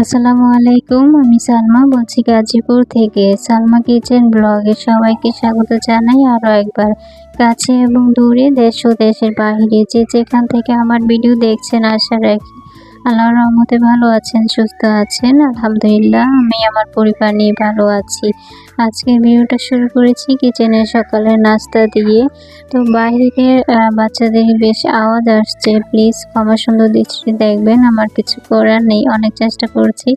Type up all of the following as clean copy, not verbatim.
আসসালামু আলাইকুম, আমি সালমা বলছি গাজীপুর থেকে। সালমা কিচেন ব্লগে সবাইকে স্বাগত জানাই আরও একবার। কাছে এবং দূরে, দেশ ও দেশের বাহিরে যে যেখান থেকে আমার ভিডিও দেখছেন, আশা রাখি আল্লাহর রহমতে ভালো আছেন, সুস্থ আছেন। আলহামদুলিল্লাহ, আমি আমার পরিবার নিয়ে ভালো আছি। আজকে ভিডিওটা শুরু করেছি কিচেনের সকালের নাস্তা দিয়ে। তো বাহিরের বাচ্চাদের বেশ আওয়াজ আসছে, প্লিজ ক্ষমা সুন্দর দৃষ্টিতে দেখবেন। আমার কিছু করার নেই, অনেক চেষ্টা করছি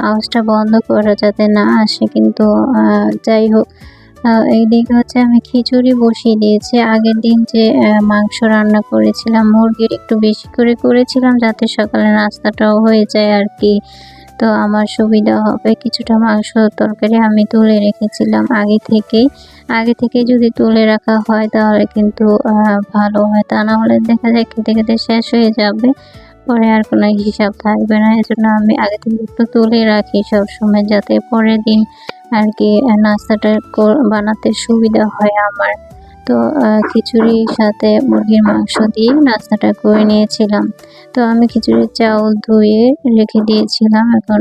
আওয়াজটা বন্ধ করা যাতে না আসে, কিন্তু যাই হোক। এইদিকে হচ্ছে আমি খিচুড়ি বসিয়ে দিয়েছি। আগের দিন যে মাংস রান্না করেছিলাম, মুরগির একটু বেশি করে করেছিলাম যাতে সকালে নাস্তাটাও হয়ে যায় আর কি। তো আমার সুবিধা হবে। কিছুটা মাংস তরকারি আমি তুলে রেখেছিলাম আগে থেকে যদি তুলে রাখা হয় তাহলে কিন্তু ভালো হয়। তা না হলে দেখা যায় খেতে খেতে শেষ হয়ে যাবে, পরে আর কোনো হিসাব থাকবে না। এজন্য আমি আগে থেকে একটু তুলে রাখি সবসময়, যাতে পরের দিন আর কি নাস্তাটা বানাতে সুবিধা হয় আমার। তো খিচুড়ির সাথে মুরগির মাংস দিয়ে নাস্তাটা করে নিয়েছিলাম। তো আমি খিচুড়ির চাউল ধুয়ে রেখে দিয়েছিলাম। এখন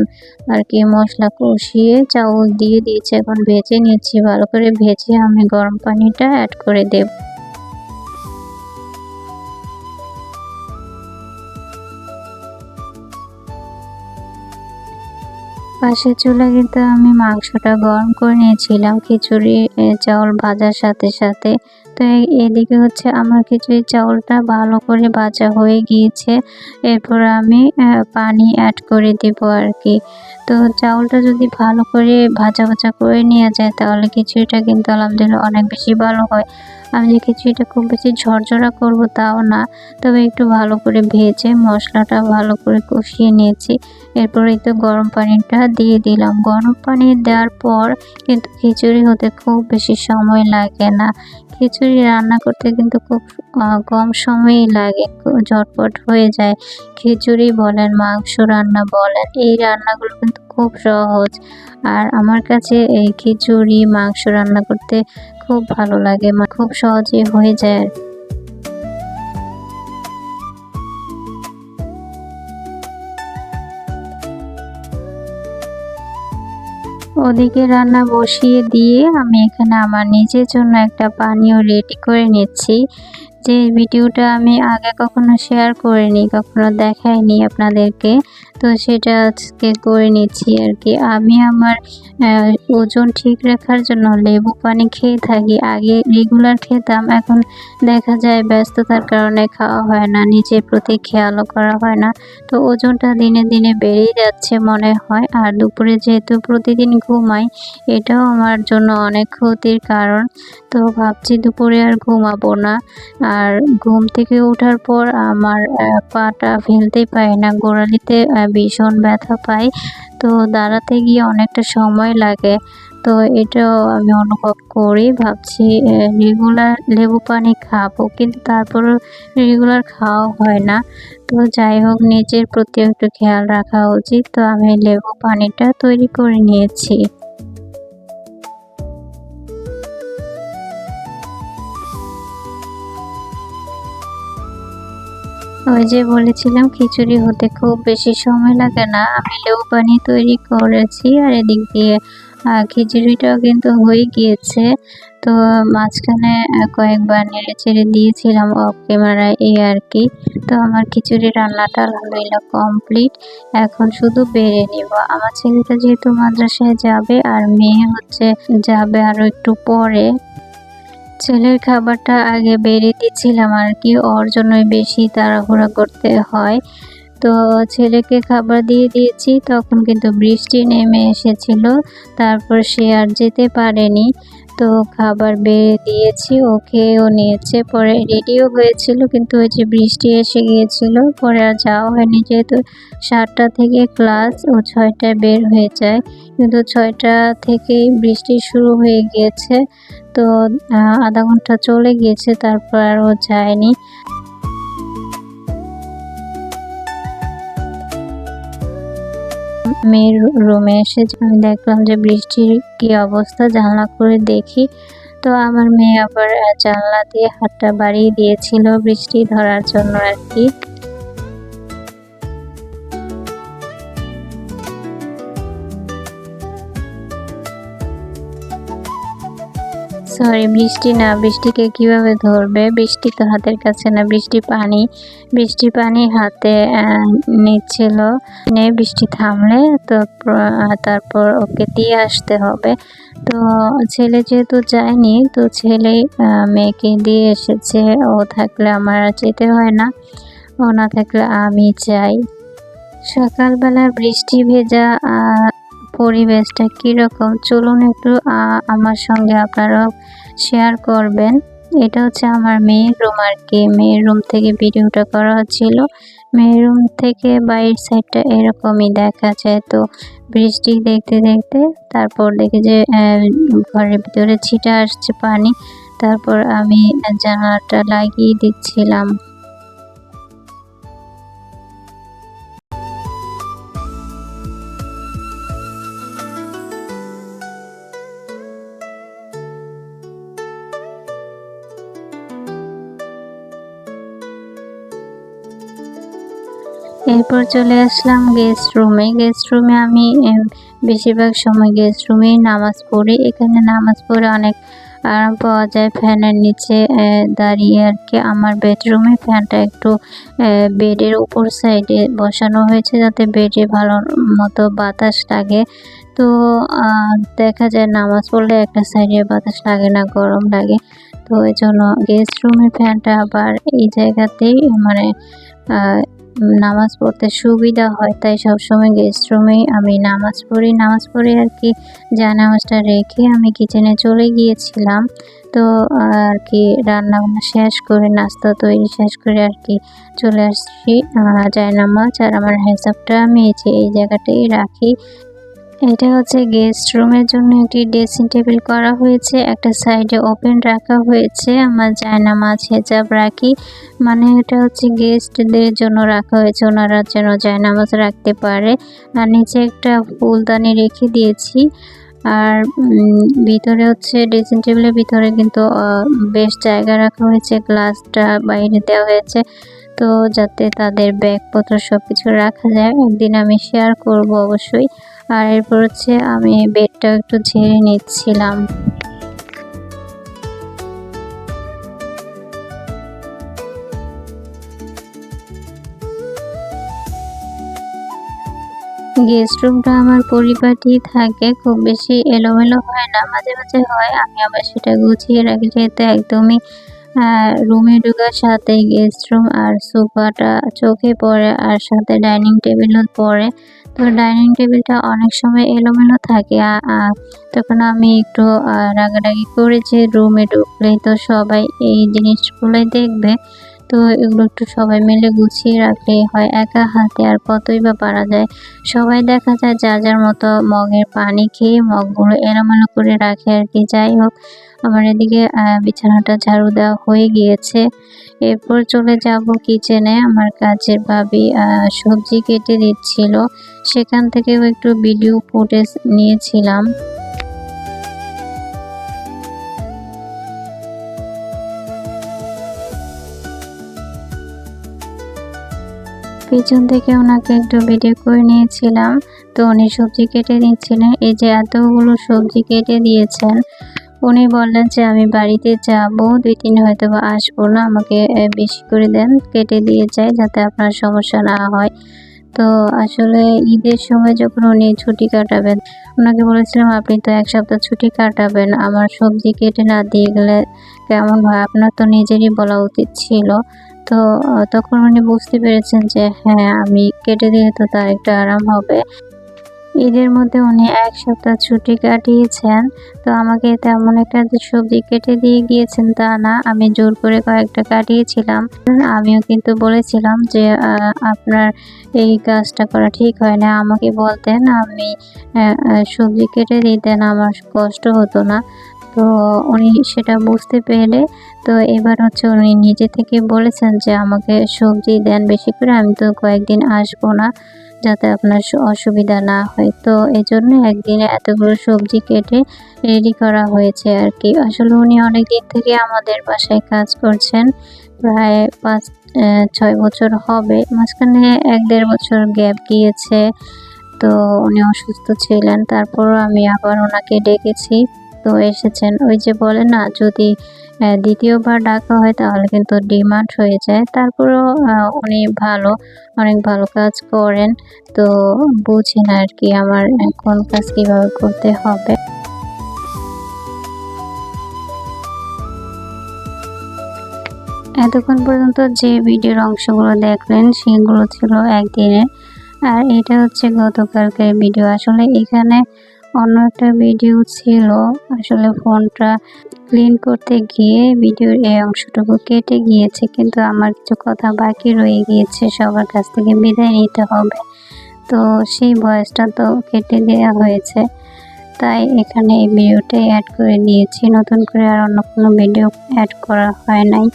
আর কি মশলা কষিয়ে চাউল দিয়ে দিয়েছি, এখন ভেজে নিচ্ছি। ভালো করে ভেজে আমি গরম পানিটা অ্যাড করে দেব। পাশের চুলায় কিন্তু আমি মাংসটা গরম করে নিয়েছিলাম খিচুড়ি চাউল ভাজার সাথে সাথে। তো এদিকে হচ্ছে আমার খিচুড়ি চাউলটা ভালো করে ভাজা হয়ে গিয়েছে। এরপর আমি পানি অ্যাড করে দেব আর কি। তো চাউলটা যদি ভালো করে ভাজা ভাজা করে নেওয়া যায় তাহলে খিচুড়িটা কিন্তু আলহামদুলিল্লাহ অনেক বেশি ভালো হয়। আমি যে খিচুড়িটা খুব বেশি ঝরঝরা করব তাও না, তবে একটু ভালো করে ভেজে মশলাটা ভালো করে কষিয়ে নিয়েছি। এরপরেই তো গরম পানিটা দিয়ে দিলাম। গরম পানি দেওয়ার পর কিন্তু খিচুড়ি হতে খুব বেশি সময় লাগে না। খিচুড়ি রান্না করতে কিন্তু খুব কম সময়ই লাগে, ঝটপট হয়ে যায়। খিচুড়ি বলেন, মাংস রান্না বলেন, এই রান্নাগুলো কিন্তু খুব সহজ। আর আমার কাছে এই খিচুড়ি মাংস রান্না করতে খুব ভালো লাগে, খুব সহজে হয়ে যায় আর কি। ওদিকে রান্না বসিয়ে দিয়ে আমি এখানে আমার নিজের জন্য একটা পানীয় রেডি করে নিচ্ছি। যে ভিডিওটা আমি আগে কখনো শেয়ার করিনি, কখনো দেখাইনি আপনাদেরকে, তো সেটা আজকে করে নিচ্ছি আর কি। আমি আমার ওজন ঠিক রাখার জন্য লেবু পানি খেয়ে থাকি। আগে রেগুলার খেতাম, এখন দেখা যায় ব্যস্ততার কারণে খাওয়া হয় না, নিজের প্রতি খেয়ালও করা হয় না। তো ওজনটা দিনে দিনে বেড়েই যাচ্ছে মনে হয়। আর দুপুরে যেহেতু প্রতিদিন ঘুমাই, এটাও আমার জন্য অনেক ক্ষতির কারণ। তো ভাবছি দুপুরে আর ঘুমাবো না। আর ঘুম থেকে ওঠার পর আমার পাটা ফেলতেই পারি না, গোড়ালিতে ভীষণ ব্যথা পাই। তো দাঁড়াতে গিয়ে অনেকটা সময় লাগে। তো এটাও আমি অনুভব করি। ভাবছি রেগুলার লেবু পানি খাবো, কিন্তু তারপরও রেগুলার খাওয়া হয় না। তো যাই হোক, নিজের প্রতি একটু খেয়াল রাখা উচিত। তো আমি লেবু পানিটা তৈরি করে নিয়েছি। ওই যে বলেছিলাম খিচুড়ি হতে খুব বেশি সময় লাগে না, আমি লেবু পানি তৈরি করেছি। আর এদিক দিয়ে খিচুড়িটাও কিন্তু হয়ে গিয়েছে। তো মাঝখানে কয়েকবার নেড়ে চেড়ে দিয়েছিলাম অফ ক্যামেরায়, এই আর কি। তো আমার খিচুড়ি রান্নাটা আলহামদুলিল্লাহ কমপ্লিট। এখন শুধু বেড়ে নিব। আমার ছেলেটা যেহেতু মাদ্রাসায় যাবে আর মেয়ে হচ্ছে যাবে আরো একটু পরে। ছেলের খাবারটা আগে বেড়ে দিচ্ছিলাম আর কি, ওর জন্যই বেশি তাড়াহুড়া করতে হয়। তো ছেলেকে খাবার দিয়ে দিয়েছি, তখন কিন্তু বৃষ্টি নেমে এসেছিল। তারপর সে আর যেতে পারেনি। তো খাবার বেড়ে দিয়েছি, ও খেয়েও নিয়েছে, পরে রেডিও হয়েছিল, কিন্তু ওই যে বৃষ্টি এসে গিয়েছিল, পরে আর যাওয়া হয়নি। যেহেতু 7টা থেকে ক্লাস, ও 6টায় বের হয়ে যায়, কিন্তু 6টা থেকেই বৃষ্টি শুরু হয়ে গিয়েছে। তো আধা ঘন্টা চলে গিয়েছে, তারপর আর ও যায়নি। মেয়ের রুমে এসে আমি দেখলাম যে বৃষ্টির কি অবস্থা, জানলা করে দেখি। তো আমার মেয়ে আবার জানলা দিয়ে হাতটা বাড়িয়ে দিয়েছিল বৃষ্টি ধরার জন্য আর কি। সরি, বৃষ্টি না, বৃষ্টিকে কিভাবে ধরবে? বৃষ্টি তো হাতের কাছে না, বৃষ্টি পানি হাতে নিচ্ছিল। বৃষ্টি থামলে তো তারপর ওকে দিয়ে আসতে হবে। তো ছেলে যেহেতু যায়নি, তো ছেলেই মেয়েকে দিয়ে এসেছে। ও থাকলে আমার আর যেতে হয় না, ও না থাকলে আমি যাই। সকালবেলা বৃষ্টি ভেজা পরিবেশটা কীরকম চলুন একটু আমার সঙ্গে আপনারাও শেয়ার করবেন। এটা হচ্ছে আমার মেয়ের রুম আর কি। মেয়ের রুম থেকে ভিডিওটা করা হচ্ছিল। মেয়ের রুম থেকে বাইরের সাইডটা এরকমই দেখা যায়। তো বৃষ্টি দেখতে দেখতে তারপর দেখি যে ঘরের ভিতরে ছিটা আসছে পানি। তারপর আমি জানালাটা লাগিয়ে দিচ্ছিলাম। এরপর চলে আসলাম গেস্ট রুমে আমি বেশিরভাগ সময় গেস্ট রুমেই নামাজ পড়ি। এখানে নামাজ পড়ে অনেক আরাম পাওয়া যায় ফ্যানের নিচে দাঁড়িয়ে আর কি। আমার বেডরুমে ফ্যানটা একটু বেডের উপর সাইডে বসানো হয়েছে যাতে বেডে ভালো মতো বাতাস লাগে। তো দেখা যায় নামাজ পড়লে একটা সাইডে বাতাস লাগে না, গরম লাগে। তো এই জন্য গেস্ট রুমের ফ্যানটা আবার এই জায়গাতেই মানে নামাজ পড়তে সুবিধা হয়, তাই সবসময় গেস্ট রুমেই আমি নামাজ পড়ি আর কি। জানামাজটা রেখে আমি কিচেনে চলে গিয়েছিলাম। তো আর কি রান্নাবান্না শেষ করে, নাস্তা তৈরি শেষ করে আর কি চলে আসছি জায়নামাজ। আর আমার হিসাবটা আমি এই জায়গাটাই রাখি। এটা হচ্ছে গেস্ট রুমের জন্য একটি ড্রেসিং টেবিল করা হয়েছে, একটা সাইডে ওপেন রাখা হয়েছে। আমার জায়নামাজ হেজাব রাখি, মানে এটা হচ্ছে গেস্টদের জন্য রাখা হয়েছে, ওনারা যেন জায়নামাজ রাখতে পারে। আর নিচে একটা ফুলদানি রেখে দিয়েছি। আর ভিতরে হচ্ছে ড্রেসিং টেবিলের ভিতরে কিন্তু বেশ জায়গা রাখা হয়েছে, গ্লাসটা বাইরে দেওয়া হয়েছে তো যাতে তাদের ব্যাগপত্র সবকিছু রাখা যায়। একদিন আমি শেয়ার করব অবশ্যই। আর এরপর হচ্ছে আমি বেডটা একটু ঝেড়ে নিচ্ছিলাম। গেস্ট রুমটা আমার পরিপাটি থাকে, খুব বেশি এলোমেলো হয় না, মাঝে মাঝে হয়। আমি আবার সেটা গুছিয়ে রাখি যেহেতু একদমই রুমে ঢোকার সাথে গেস্ট রুম আর সোফাটা চোখে পড়ে, আর সাথে ডাইনিং টেবিলও পড়ে। তো ডাইনিং টেবিলটা অনেক সময় এলোমেলো থাকে। তখন আমি একটু রাগারাগি করি যে রুমে ঢুকলেই তো সবাই এই জিনিসগুলোই দেখবে, তো এগুলো একটু সবাই মিলে গুছিয়ে রাখলেই হয়। একা হাতে আর কতই বা পারা যায়। সবাই দেখা যায় যার যার মতো মগের পানি খেয়ে মগগুলো এলোমেলো করে রাখে আর কি। যাই হোক, আমার এদিকে বিছানাটা ঝাড়ু দেওয়া হয়ে গিয়েছে। এরপর চলে যাব কিচেনে। আমার কাজের ভাবি সবজি কেটে দিচ্ছিল, সেখান থেকেও একটু ভিডিও ফুটেজ নিয়েছিলাম। পিছন থেকে ওনাকে একটু ভিডিও করে নিয়েছিলাম। তো উনি সবজি কেটে নিচ্ছিলেন। এই যে এতগুলো সবজি কেটে দিয়েছেন, উনি বললেন যে আমি বাড়িতে যাব, 2-3 হয়তো বা আসবো না, আমাকে বেশি করে দেন, কেটে দিয়ে যাই যাতে আপনার সমস্যা না হয়। তো আসলে ঈদের সময় যখন উনি ছুটি কাটাবেন, ওনাকে বলেছিলাম আপনি তো 1 সপ্তাহ ছুটি কাটাবেন, আমার সবজি কেটে না দিয়ে গেলে কেমন হয়? আপনার তো নিজেরই বলা উচিত ছিল। তো তখন উনি বুঝতে পেরেছেন যে হ্যাঁ, আমি কেটে দিলে তো তার একটু আরাম হবে। ঈদের মধ্যে উনি 1 সপ্তাহ ছুটি কাটিয়েছেন। তো আমাকে তেমন একটা যে সবজি কেটে দিয়ে গিয়েছেন তা না, আমি জোর করে কয়েকটা কাটিয়েছিলাম। আমিও কিন্তু বলেছিলাম যে আপনার এই কাজটা করা ঠিক হয় না, আমাকে বলতেন, আমি সবজি কেটে দিতেন, আমার কষ্ট হতো না। তো উনি সেটা বুঝতে পেরে তো এবার হচ্ছে উনি নিজে থেকে বলেছেন যে আমাকে সবজি দেন বেশি করে, আমি তো কয়েকদিন আসবো না, যাতে আপনার অসুবিধা না হয়। তো এজন্য একদিনে এতগুলো সবজি কেটে রেডি করা হয়েছে আর কি। আসলে উনি অনেকদিন থেকে আমাদের বাসায় কাজ করছেন, প্রায় 5-6 বছর হবে। মাঝখানে 1-1.5 বছর গ্যাপ গিয়েছে। তো উনি অসুস্থ ছিলেন, তারপরও আমি আবার ওনাকে ডেকেছি। তো কিন্তু এসেছেন। ওই যে বলে না, যদি দ্বিতীয়বার ডাকা হয় তাহলে কিন্তু ডিমান্ড হয়ে যায়। তারপরেও উনি অনেক ভালো কাজ করেন। তো বুঝেন আরকি আমার কোন কাজ কিভাবে করতে হবে। এতক্ষণ পর্যন্ত যে ভিডিওর অংশগুলো দেখলেন সেগুলো ছিল একদিনের, আর এটা হচ্ছে গতকালকের ভিডিও। আসলে এখানে অন্য একটা ভিডিও ছিল, আসলে ফোনটা ক্লিন করতে গিয়ে ভিডিওর এই অংশটুকু কেটে গিয়েছে, কিন্তু আমার কিছু কথা বাকি রয়ে গিয়েছে, সবার কাছ থেকে বিদায় নিতে হবে। তো সেই ভয়েসটা তো কেটে দেওয়া হয়েছে, তাই এখানে এই ভিডিওটাই অ্যাড করে দিয়েছি, নতুন করে আর অন্য কোনো ভিডিও অ্যাড করা হয় নাই।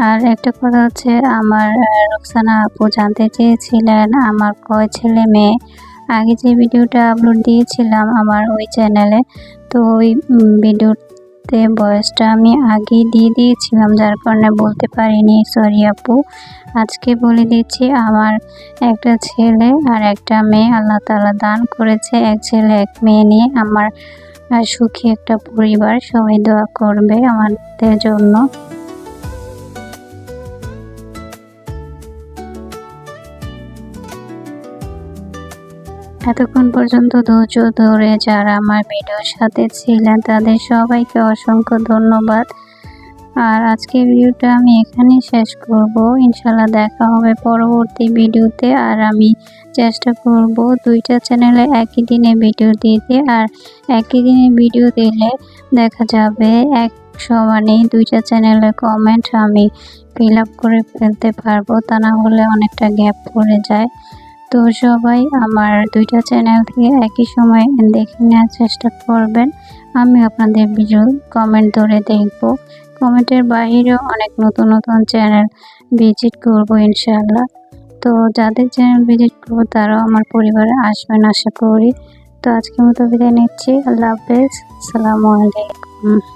আর একটা কথা হচ্ছে, আমার রুকসানা আপু জানতে চেয়েছিলেন আমার কয় ছেলে মেয়ে। আগে যে ভিডিওটা আপলোড দিয়েছিলাম আমার ওই চ্যানেলে, তো ওই ভিডিওতে ভয়েসটা আমি আগেই দিয়ে দিয়েছিলাম, যার কারণে বলতে পারিনি, সরি আপু। আজকে বলে দিচ্ছি, আমার একটা ছেলে আর একটা মেয়ে আল্লাহ তাআলা দান করেছে। এক ছেলে এক মেয়ে নিয়ে আমার সুখী একটা পরিবার। সবাই দোয়া করবে আমাদের জন্য। এতক্ষণ পর্যন্ত ধৈর্য ধরে যারা আমার ভিডিওর সাথে ছিলেন তাদের সবাইকে অসংখ্য ধন্যবাদ। আর আজকের ভিডিওটা আমি এখানেই শেষ করব। ইনশাল্লাহ দেখা হবে পরবর্তী ভিডিওতে। আর আমি চেষ্টা করব দুইটা চ্যানেলে একই দিনে ভিডিও দিতে, আর একই দিনে ভিডিও দিলে দেখা যাবে এক সমানেই দুইটা চ্যানেলের কমেন্ট আমি ফিল আপ করে ফেলতে পারবো, তা না হলে অনেকটা গ্যাপ পড়ে যায়। তো সবাই আমার দুইটা চ্যানেল থেকে একই সময় দেখে নেওয়ার চেষ্টা করবেন। আমি আপনাদের ভিডিও কমেন্ট ধরে দেখব। কমেন্টের বাইরেও অনেক নতুন নতুন চ্যানেল ভিজিট করব ইনশাআল্লাহ। তো যাদের চ্যানেল ভিজিট করবো তারাও আমার পরিবারে আসবেন আশা করি। তো আজকের মতো বিদায় নিচ্ছি। আল্লাহ হাফেজ। আসসালামু আলাইকুম।